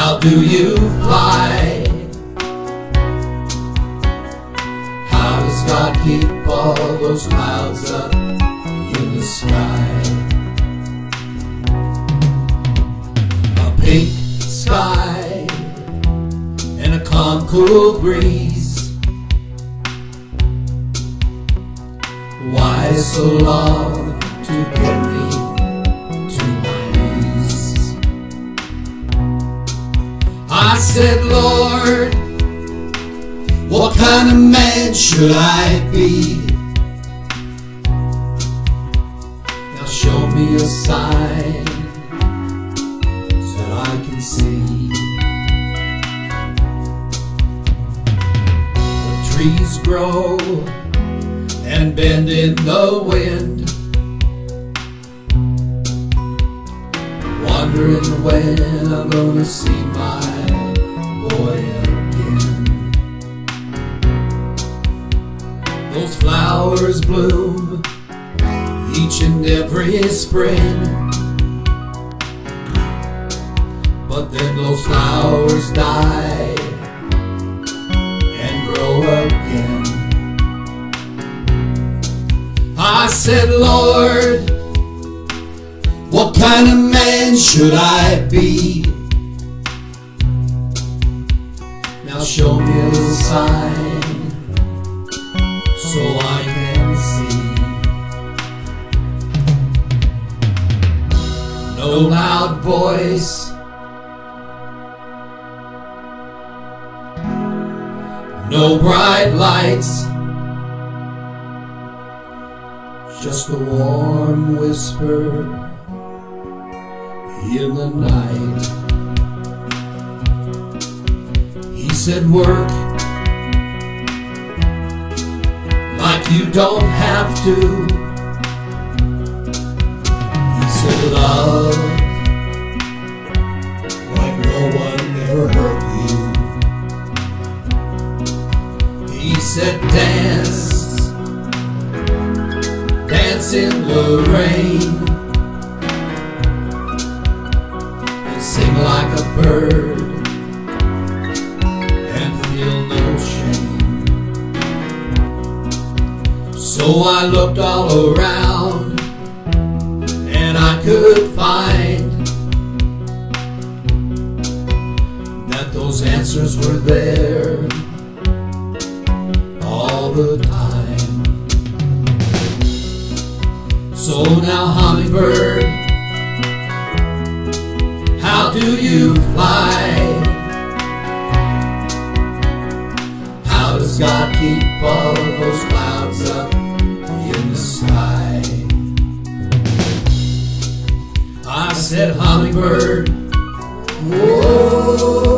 How do you fly? How does God keep all those clouds up in the sky? A pink sky and a calm, cool breeze. Why so long to get me to my knees? I said, Lord, what kind of man should I be? Now show me a sign so that I can see. The trees grow and bend in the wind, wondering when I'm gonna see my boy again. Those flowers bloom each and every spring, but then those flowers die and grow again. I said, Lord, what kind of man should I be? Now show me a little sign so I can see. No loud voice, no bright lights, just a warm whisper in the night. He said, work like you don't have to. He said, love like no one ever hurt you. He said, dance in the rain and sing like a bird and feel no shame. So I looked all around and I could find that those answers were there all the time. So now, hummingbird, how do you fly? How does God keep all those clouds up in the sky? I said, hummingbird, whoa.